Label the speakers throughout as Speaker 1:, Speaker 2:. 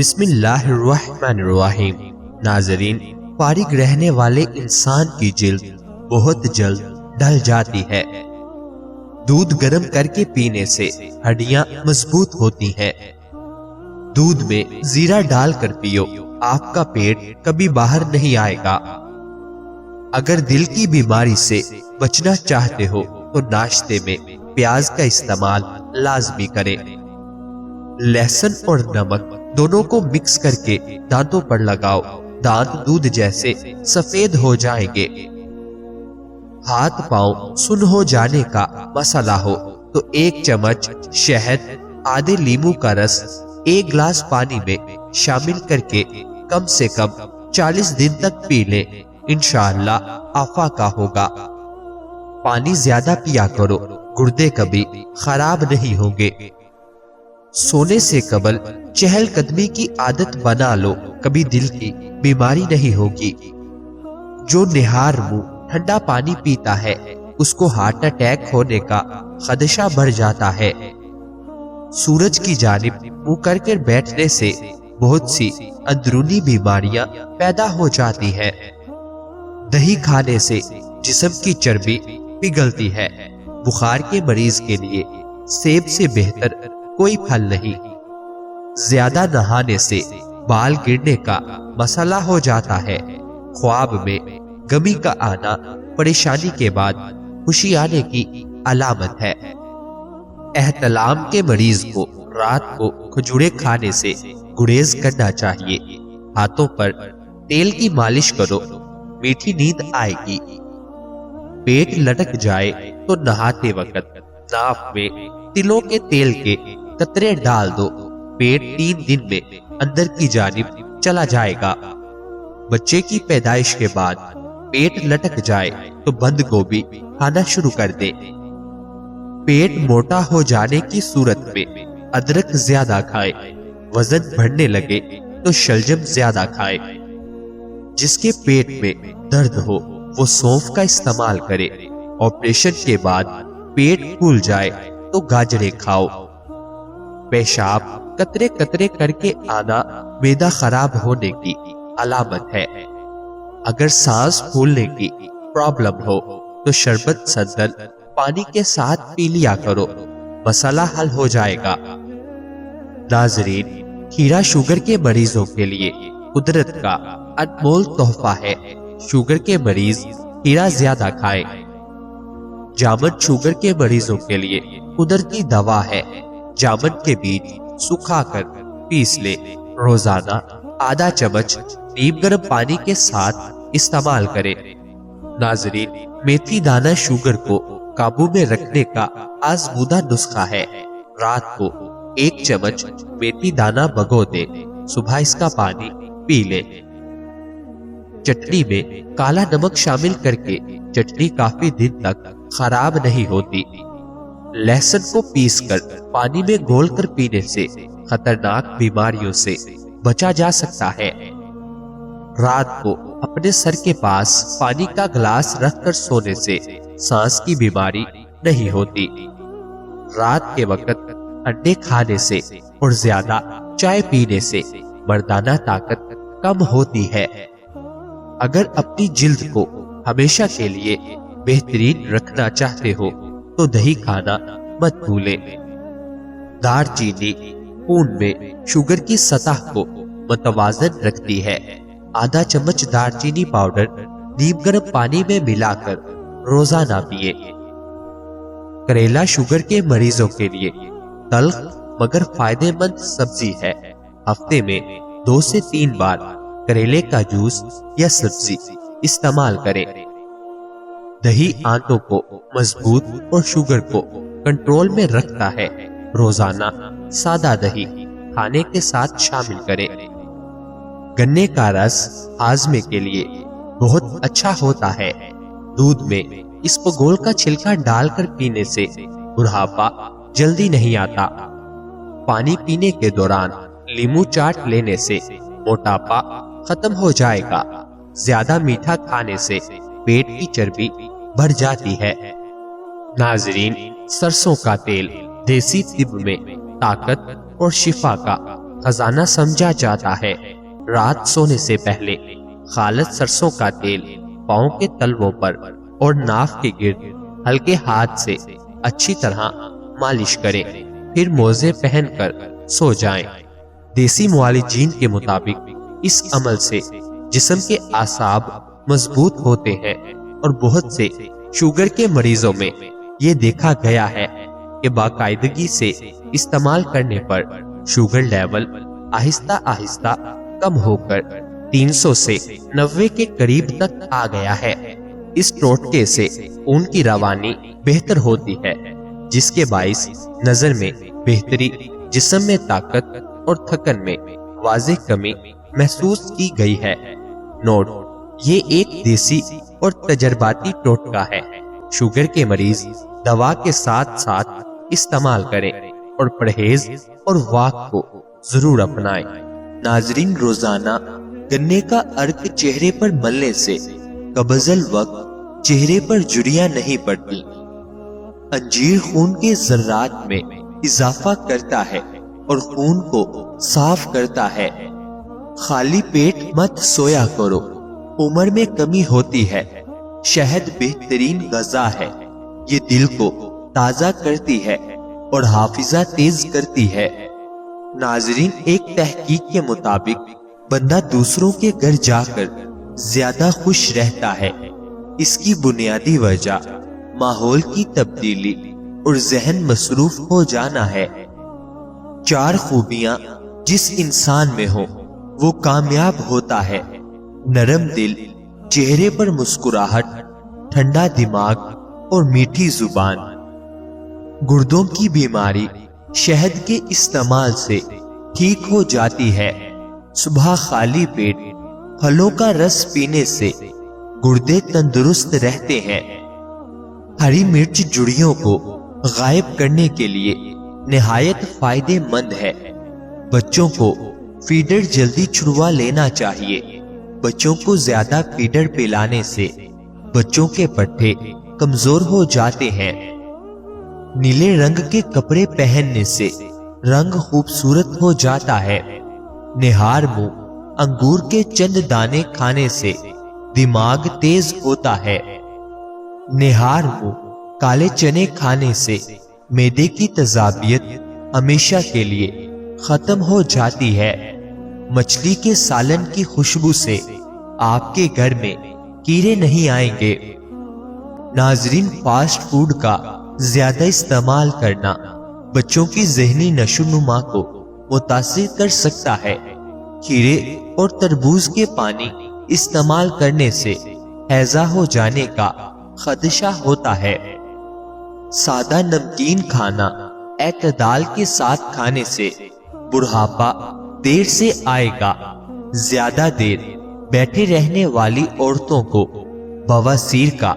Speaker 1: بسم اللہ الرحمن الرحیم۔ ناظرین، فارغ رہنے والے انسان کی جلد بہت جلد ڈھل جاتی ہے۔ دودھ گرم کر کے پینے سے ہڈیاں مضبوط ہوتی ہیں۔ دودھ میں زیرہ ڈال کر پیو، آپ کا پیٹ کبھی باہر نہیں آئے گا۔ اگر دل کی بیماری سے بچنا چاہتے ہو تو ناشتے میں پیاز کا استعمال لازمی کریں۔ لہسن اور نمک دونوں کو مکس کر کے دانتوں پر لگاؤ، دانت دودھ جیسے سفید ہو جائیں گے۔ ہاتھ پاؤں سن ہو جانے کا مسئلہ ہو تو 1 چمچ شہد، آدھے لیمو کا رس 1 گلاس پانی میں شامل کر کے کم سے کم 40 دن تک پی لیں، انشاءاللہ آفاقہ ہوگا۔ پانی زیادہ پیا کرو، گردے کبھی خراب نہیں ہوں گے۔ سونے سے قبل چہل قدمی کی عادت بنا لو، کبھی دل کی بیماری نہیں ہوگی۔ جو نہار منہ ٹھنڈا پانی پیتا ہے اس کو ہارٹ اٹیک ہونے کا خدشہ بڑھ جاتا ہے۔ سورج کی جانب منہ کر کے بیٹھنے سے بہت سی اندرونی بیماریاں پیدا ہو جاتی ہیں۔ دہی کھانے سے جسم کی چربی پگھلتی ہے۔ بخار کے مریض کے لیے سیب سے بہتر کوئی پھل نہیں۔ زیادہ نہانے سے بال گرنے کا مسئلہ ہو جاتا ہے۔ خواب میں غمی کا آنا پریشانی کے بعد خوشی آنے کی علامت ہے۔ احتلام کے مریض کو رات کو کھجورے کھانے سے گریز کرنا چاہیے۔ ہاتھوں پر تیل کی مالش کرو، میٹھی نیند آئے گی۔ پیٹ لٹک جائے تو نہاتے وقت ناف میں تلوں کے تیل کے قطرے ڈال دو، پیٹ 3 دن میں اندر کی جانب چلا جائے گا۔ بچے کی پیدائش کے بعد پیٹ لٹک جائے تو بند گوبھی کھانا شروع کر دے۔ پیٹ موٹا ہو جانے کی صورت میں ادرک زیادہ کھائے۔ وزن بڑھنے لگے تو شلجم زیادہ کھائے۔ جس کے پیٹ میں درد ہو وہ سونف کا استعمال کرے۔ آپریشن کے بعد پیٹ پھول جائے تو گاجریں کھاؤ۔ پیشاب قطرے قطرے کر کے آنا معدہ خراب ہونے کی علامت ہے۔ اگر سانس پھولنے کی پرابلم ہو تو شربت سندل پانی کے ساتھ پی لیا کرو، مسئلہ حل ہو جائے گا۔ ناظرین، کھیرا شوگر کے مریضوں کے لیے قدرت کا انمول تحفہ ہے۔ شوگر کے مریض کھیرا زیادہ کھائیں۔ جامن شوگر کے مریضوں کے لیے قدرتی دوا ہے۔ جامن کے بیج سکھا کر پیس لے، روزانہ آدھا چمچ نیم گرم پانی کے ساتھ استعمال کریں۔ ناظرین، میتھی دانہ شوگر کو قابو میں رکھنے کا آزمودہ نسخہ ہے۔ رات کو 1 چمچ میتھی دانہ بھگو دے، صبح اس کا پانی پی لے۔ چٹنی میں کالا نمک شامل کر کے چٹنی کافی دن تک خراب نہیں ہوتی۔ لہسن کو پیس کر پانی میں گھول کر پینے سے خطرناک بیماریوں سے بچا جا سکتا ہے۔ رات کو اپنے سر کے پاس پانی کا گلاس رکھ کر سونے سے سانس کی بیماری نہیں ہوتی۔ رات کے وقت انڈے کھانے سے اور زیادہ چائے پینے سے مردانہ طاقت کم ہوتی ہے۔ اگر اپنی جلد کو ہمیشہ کے لیے بہترین رکھنا چاہتے ہو تو دہی کھانا مت بھولیں۔ دار چینی خون میں شوگر کی سطح کو متوازن رکھتی ہے۔ آدھا چمچ دار چینی پاؤڈر نیم گرم پانی میں ملا کر روزانہ پیے۔ کریلا شوگر کے مریضوں کے لیے تلخ مگر فائدہ مند سبزی ہے۔ ہفتے میں 2 سے 3 بار کریلے کا جوس یا سبزی استعمال کریں۔ دہی آنتوں کو مضبوط اور شوگر کو کنٹرول میں رکھتا ہے۔ روزانہ سادہ دہی کھانے کے ساتھ شامل کریں۔ گنے کا رس ہاضمے کے لیے بہت اچھا ہوتا ہے۔ دودھ میں اسپغول کا چھلکا ڈال کر پینے سے بڑھاپا جلدی نہیں آتا۔ پانی پینے کے دوران لیمو چاٹ لینے سے موٹاپا ختم ہو جائے گا۔ زیادہ میٹھا کھانے سے پیٹ کی چربی بڑھ جاتی ہے۔ ناظرین، سرسوں کا تیل دیسی طب میں طاقت اور شفا کا خزانہ سمجھا جاتا ہے۔ رات سونے سے پہلے خالص سرسوں کا تیل پاؤں کے تلووں پر اور ناف کے گرد ہلکے ہاتھ سے اچھی طرح مالش کریں، پھر موزے پہن کر سو جائیں۔ دیسی معالجین کے مطابق اس عمل سے جسم کے اعصاب مضبوط ہوتے ہیں، اور بہت سے شوگر کے مریضوں میں یہ دیکھا گیا ہے کہ باقاعدگی سے استعمال کرنے پر شوگر لیول آہستہ آہستہ کم ہو کر 300 سے 90 کے قریب تک آ گیا ہے۔ اس ٹوٹکے سے ان کی روانی بہتر ہوتی ہے، جس کے باعث نظر میں بہتری، جسم میں طاقت اور تھکن میں واضح کمی محسوس کی گئی ہے۔ نوٹ: یہ ایک دیسی اور تجرباتی ٹوٹکا ہے۔ شوگر کے مریض دوا کے ساتھ ساتھ استعمال کریں اور پرہیز اور واک کو ضرور اپنائیں۔ ناظرین، روزانہ گنے کا عرق چہرے پر ملنے سے قبض الوقت چہرے پر جھریاں نہیں پڑتی۔ انجیر خون کے ذرات میں اضافہ کرتا ہے اور خون کو صاف کرتا ہے۔ خالی پیٹ مت سویا کرو، عمر میں کمی ہوتی ہے۔ شہد بہترین غذا ہے، یہ دل کو تازہ کرتی ہے اور حافظہ تیز کرتی ہے۔ ناظرین، ایک تحقیق کے مطابق بندہ دوسروں کے گھر جا کر زیادہ خوش رہتا ہے۔ اس کی بنیادی وجہ ماحول کی تبدیلی اور ذہن مصروف ہو جانا ہے۔ 4 خوبیاں جس انسان میں ہوں وہ کامیاب ہوتا ہے: نرم دل، چہرے پر مسکراہٹ، ٹھنڈا دماغ اور میٹھی زبان۔ گردوں کی بیماری شہد کے استعمال سے ٹھیک ہو جاتی ہے۔ صبح خالی پیٹ پھلوں کا رس پینے سے گردے تندرست رہتے ہیں۔ ہری مرچ جڑیوں کو غائب کرنے کے لیے نہایت فائدہ مند ہے۔ بچوں کو فیڈر جلدی چھڑوا لینا چاہیے۔ بچوں کو زیادہ فیڈر پلانے سے بچوں کے پٹھے کمزور ہو جاتے ہیں۔ نیلے رنگ کے کپڑے پہننے سے رنگ خوبصورت ہو جاتا ہے۔ نہار منہ انگور کے چند دانے کھانے سے دماغ تیز ہوتا ہے۔ نہار منہ کالے چنے کھانے سے معدے کی تذابیت ہمیشہ کے لیے ختم ہو جاتی ہے۔ مچھلی کے سالن کی خوشبو سے آپ کے گھر میں کیڑے نہیں آئیں گے۔ ناظرین، فاسٹ فوڈ کا زیادہ استعمال کرنا بچوں کی ذہنی نشوونما کو متاثر کر سکتا ہے۔ کھیرے اور تربوز کے پانی استعمال کرنے سے ہیضہ ہو جانے کا خدشہ ہوتا ہے۔ سادہ نمکین کھانا اعتدال کے ساتھ کھانے سے بڑھاپا دیر سے آئے گا۔ زیادہ دیر بیٹھے رہنے والی عورتوں کو بواسیر کا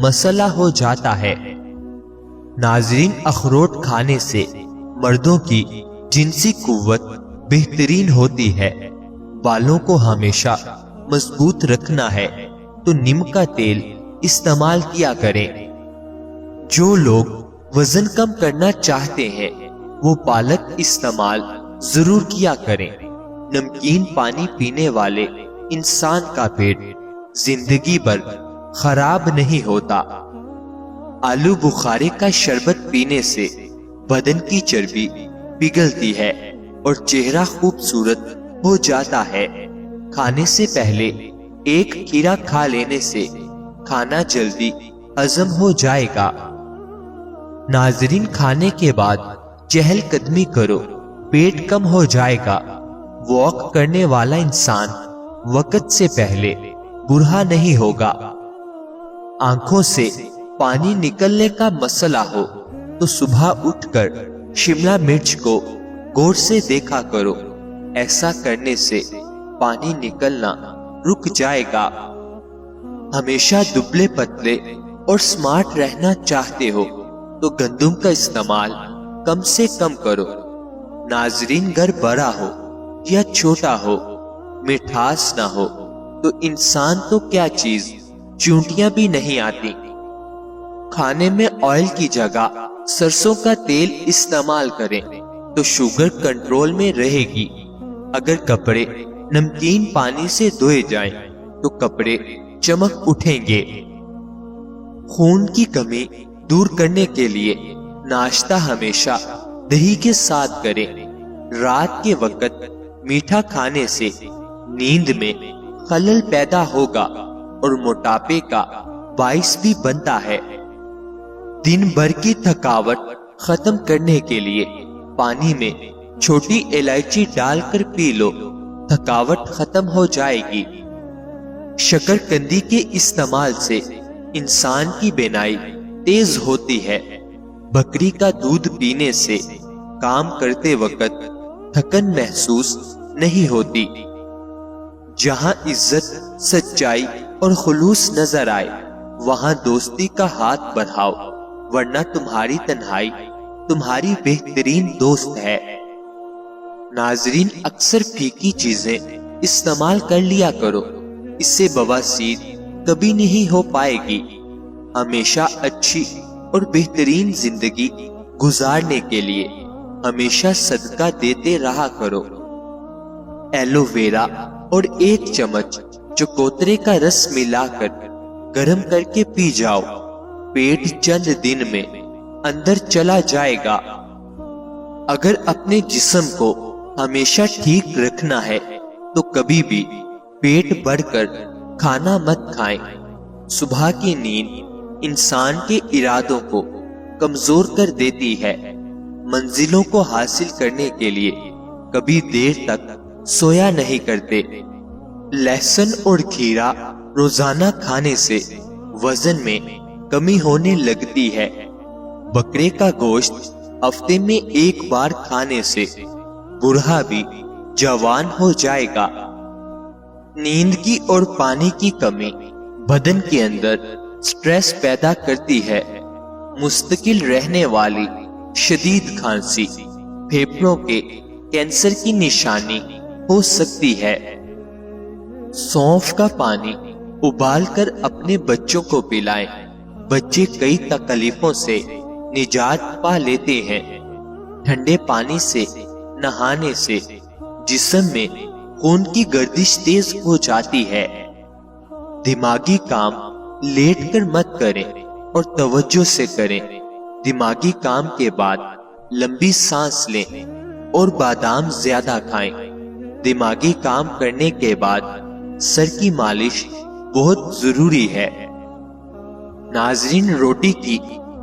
Speaker 1: مسئلہ ہو جاتا ہے۔ ناظرین، اخروٹ کھانے سے مردوں کی جنسی قوت بہترین ہوتی ہے۔ بالوں کو ہمیشہ مضبوط رکھنا ہے تو نیم کا تیل استعمال کیا کریں۔ جو لوگ وزن کم کرنا چاہتے ہیں وہ پالک استعمال ضرور کیا کریں۔ نمکین پانی پینے والے انسان کا پیٹ زندگی بھر خراب نہیں ہوتا۔ آلو بخارے کا شربت پینے سے بدن کی چربی پگھلتی ہے اور چہرہ خوبصورت ہو جاتا ہے۔ کھانے سے پہلے ایک کھیرا کھا لینے سے کھانا جلدی ہضم ہو جائے گا۔ ناظرین، کھانے کے بعد چہل قدمی کرو، پیٹ کم ہو جائے گا۔ واک کرنے والا انسان وقت سے پہلے بوڑھا نہیں ہوگا۔ آنکھوں سے پانی نکلنے کا مسئلہ ہو تو صبح اٹھ کر شملہ مرچ کو غور سے دیکھا کرو، ایسا کرنے سے پانی نکلنا رک جائے گا۔ ہمیشہ دبلے پتلے اور سمارٹ رہنا چاہتے ہو تو گندم کا استعمال کم سے کم کرو۔ ناظرین، گھر بڑا ہو یا چھوٹا ہو، مٹھاس نہ ہو تو انسان تو کیا چیز چونٹیاں بھی نہیں آتی۔ کھانے میں آئل کی جگہ سرسوں کا تیل استعمال کریں تو شوگر کنٹرول میں رہے گی۔ اگر کپڑے نمکین پانی سے دھوئے جائیں تو کپڑے چمک اٹھیں گے۔ خون کی کمی دور کرنے کے لیے ناشتہ ہمیشہ دہی کے ساتھ کریں۔ رات کے وقت میٹھا کھانے سے نیند میں خلل پیدا ہوگا اور موٹاپے کا باعث بھی بنتا ہے۔ دن بھر کی تھکاوٹ ختم کرنے کے لیے پانی میں چھوٹی الائچی ڈال کر پی لو، تھکاوٹ ختم ہو جائے گی۔ شکرکندی کے استعمال سے انسان کی بینائی تیز ہوتی ہے۔ بکری کا دودھ پینے سے کام کرتے وقت تھکن محسوس نہیں ہوتی۔ جہاں عزت، سچائی اور خلوص نظر آئے وہاں دوستی کا ہاتھ بڑھاؤ، ورنہ تمہاری تنہائی تمہاری بہترین دوست ہے۔ ناظرین، اکثر پھیکی چیزیں استعمال کر لیا کرو، اس سے بواسیر کبھی نہیں ہو پائے گی۔ ہمیشہ اچھی اور بہترین زندگی گزارنے کے لیے ہمیشہ صدقہ دیتے رہا کرو۔ ایلو ویرا اور 1 چمچ چکوترے کا رس ملا کر گرم کر کے پی جاؤ، پیٹ چند دن میں اندر چلا جائے گا۔ اگر اپنے جسم کو ہمیشہ ٹھیک رکھنا ہے تو کبھی بھی پیٹ بھر کر کھانا مت کھائیں۔ صبح کی نیند انسان کے ارادوں کو کمزور کر دیتی ہے۔ منزلوں کو حاصل کرنے کے لیے کبھی دیر تک سویا نہیں کرتے۔ لہسن اور کھیرا روزانہ کھانے سے وزن میں کمی ہونے لگتی ہے۔ بکرے کا گوشت ہفتے میں 1 بار کھانے سے بوڑھا بھی جوان ہو جائے گا۔ نیند کی اور پانی کی کمی بدن کے اندر سٹریس پیدا کرتی ہے۔ مستقل رہنے والی شدید کھانسی پھیپھڑوں کے کینسر کی نشانی ہو سکتی ہے۔ سونف کا پانی ابال کر اپنے بچوں کو پلائیں، بچے کئی تکلیفوں سے نجات پا لیتے ہیں۔ ٹھنڈے پانی سے نہانے سے جسم میں خون کی گردش تیز ہو جاتی ہے۔ دماغی کام لیٹ کر مت کریں اور توجہ سے کریں۔ دماغی کام کے بعد لمبی سانس لیں اور بادام زیادہ کھائیں۔ دماغی کام کرنے کے بعد سر کی مالش بہت ضروری ہے۔ ناظرین، روٹی کی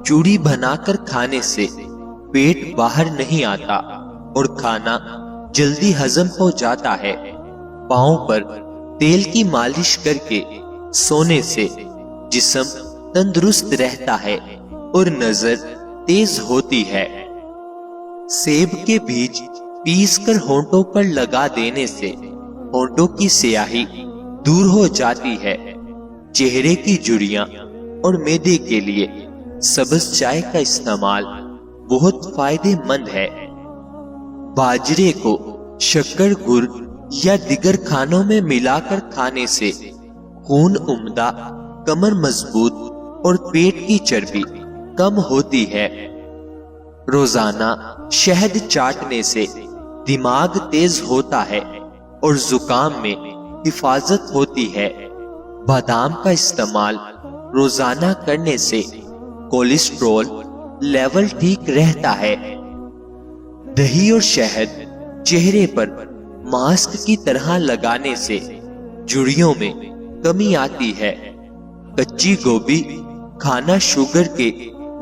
Speaker 1: چوری بنا کر کھانے سے پیٹ باہر نہیں آتا اور کھانا جلدی ہضم ہو جاتا ہے۔ پاؤں پر تیل کی مالش کر کے سونے سے جسم تندرست رہتا ہے اور نظر تیز ہوتی ہے۔ سیب کے بیج پیس کر ہونٹوں پر لگا دینے سے ہونٹوں کی سیاہی دور ہو جاتی ہے۔ چہرے کی جھریاں اور معدے کے لیے سبز چائے کا استعمال بہت فائدہ مند ہے۔ باجرے کو شکر، گڑ یا دیگر کھانوں میں ملا کر کھانے سے خون عمدہ، کمر مضبوط اور پیٹ کی چربی کم ہوتی ہے۔ روزانہ شہد چاٹنے سے دماغ تیز ہوتا ہے اور زکام میں حفاظت ہوتی ہے۔ بادام کا استعمال روزانہ کرنے سے کولیسٹرول لیول ٹھیک رہتا ہے۔ دہی اور شہد چہرے پر ماسک کی طرح لگانے سے جھریوں میں کمی آتی ہے۔ کچی گوبھی کھانا شوگر کے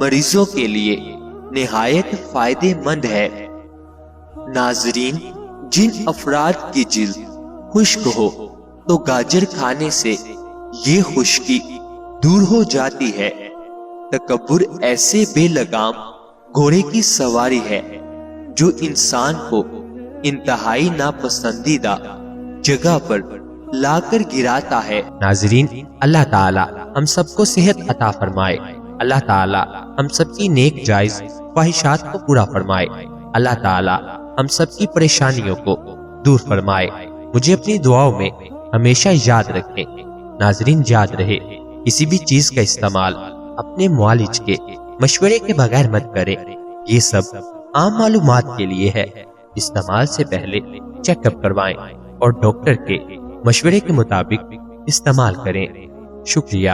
Speaker 1: مریضوں کے لیے نہایت فائدہ مند ہے۔ ناظرین، جن افراد کی جلد خشک ہو تو گاجر کھانے سے یہ خشکی دور ہو جاتی ہے۔ تکبر ایسے بے لگام گھوڑے کی سواری ہے جو انسان کو انتہائی ناپسندیدہ جگہ پر لا کر گراتا ہے۔
Speaker 2: ناظرین، اللہ تعالی ہم سب کو صحت عطا فرمائے۔ اللہ تعالی ہم سب کی نیک جائز خواہشات کو پورا فرمائے۔ اللہ تعالی ہم سب کی پریشانیوں کو دور فرمائے۔ مجھے اپنی دعاؤں میں ہمیشہ یاد رکھیں۔ ناظرین، یاد رہے کسی بھی چیز کا استعمال اپنے معالج کے مشورے کے بغیر مت کریں۔ یہ سب عام معلومات کے لیے ہے۔ استعمال سے پہلے چیک اپ کروائیں اور ڈاکٹر کے مشورے کے مطابق استعمال کریں۔ شکریہ۔